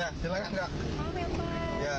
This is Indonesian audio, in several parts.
Ya, silakan Kak. Oke, Pak. Ya.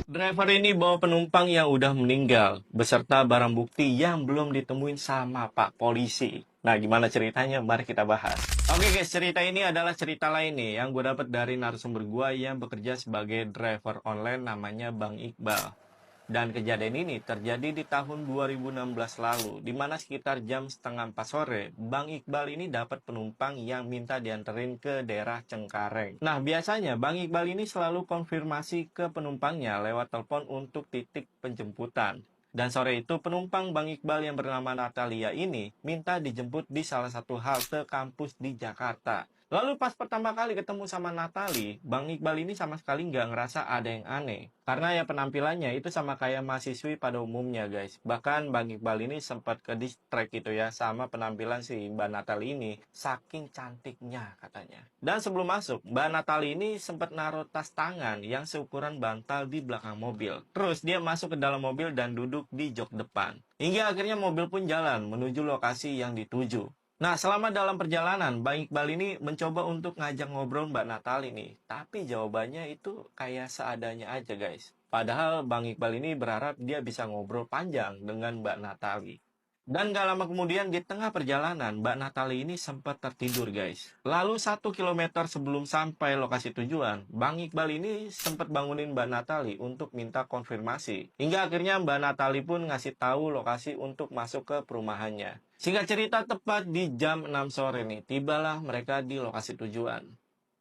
Driver ini bawa penumpang yang udah meninggal, beserta barang bukti yang belum ditemuin sama Pak Polisi. Nah, gimana ceritanya? Mari kita bahas. Oke guys, cerita ini adalah cerita lain nih yang gue dapat dari narasumber gue yang bekerja sebagai driver online namanya Bang Iqbal. Dan kejadian ini terjadi di tahun 2016 lalu, di mana sekitar jam setengah 4 sore, Bang Iqbal ini dapat penumpang yang minta dianterin ke daerah Cengkareng. Nah, biasanya Bang Iqbal ini selalu konfirmasi ke penumpangnya lewat telepon untuk titik penjemputan. Dan sore itu penumpang Bang Iqbal yang bernama Natalia ini minta dijemput di salah satu halte kampus di Jakarta. Lalu pas pertama kali ketemu sama Natali, Bang Iqbal ini sama sekali nggak ngerasa ada yang aneh. Karena ya penampilannya itu sama kayak mahasiswi pada umumnya guys. Bahkan Bang Iqbal ini sempat ke distract gitu ya sama penampilan si Mbak Natali ini. Saking cantiknya katanya. Dan sebelum masuk, Mbak Natali ini sempat naruh tas tangan yang seukuran bantal di belakang mobil. Terus dia masuk ke dalam mobil dan duduk di jok depan. Hingga akhirnya mobil pun jalan menuju lokasi yang dituju. Nah, selama dalam perjalanan, Bang Iqbal ini mencoba untuk ngajak ngobrol Mbak Natali nih. Tapi jawabannya itu kayak seadanya aja, guys. Padahal Bang Iqbal ini berharap dia bisa ngobrol panjang dengan Mbak Natali. Dan gak lama kemudian di tengah perjalanan, Mbak Natali ini sempat tertidur, guys. Lalu 1 kilometer sebelum sampai lokasi tujuan, Bang Iqbal ini sempat bangunin Mbak Natali untuk minta konfirmasi. Hingga akhirnya Mbak Natali pun ngasih tahu lokasi untuk masuk ke perumahannya. Singkat cerita, tepat di jam 6 sore nih, tibalah mereka di lokasi tujuan.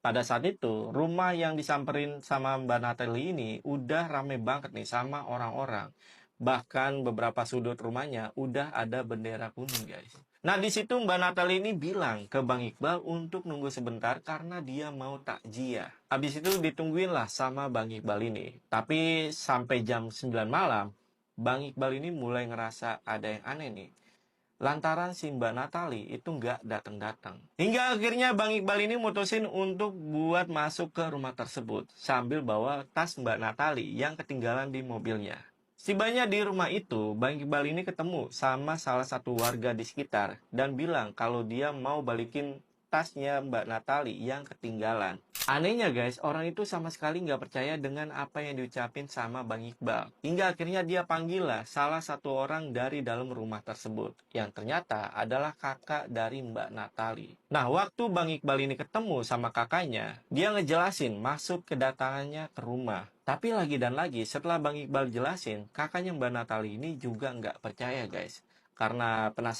Pada saat itu, rumah yang disamperin sama Mbak Natalie ini udah rame banget nih sama orang-orang. Bahkan beberapa sudut rumahnya udah ada bendera kuning, guys. Nah, di situ Mbak Natalie ini bilang ke Bang Iqbal untuk nunggu sebentar karena dia mau takjiah. Habis itu ditungguin lah sama Bang Iqbal ini. Tapi sampai jam 9 malam, Bang Iqbal ini mulai ngerasa ada yang aneh nih. Lantaran si Mbak Natali itu nggak datang-datang. Hingga akhirnya Bang Iqbal ini mutusin untuk buat masuk ke rumah tersebut sambil bawa tas Mbak Natali yang ketinggalan di mobilnya. Setibanya di rumah itu, Bang Iqbal ini ketemu sama salah satu warga di sekitar dan bilang kalau dia mau balikin tasnya Mbak Natali yang ketinggalan. Anehnya guys, orang itu sama sekali nggak percaya dengan apa yang diucapin sama Bang Iqbal. Hingga akhirnya dia panggil lah salah satu orang dari dalam rumah tersebut. Yang ternyata adalah kakak dari Mbak Natali. Nah, waktu Bang Iqbal ini ketemu sama kakaknya, dia ngejelasin masuk kedatangannya ke rumah. Tapi lagi dan lagi setelah Bang Iqbal jelasin, kakaknya Mbak Natali ini juga nggak percaya guys. Karena penasaran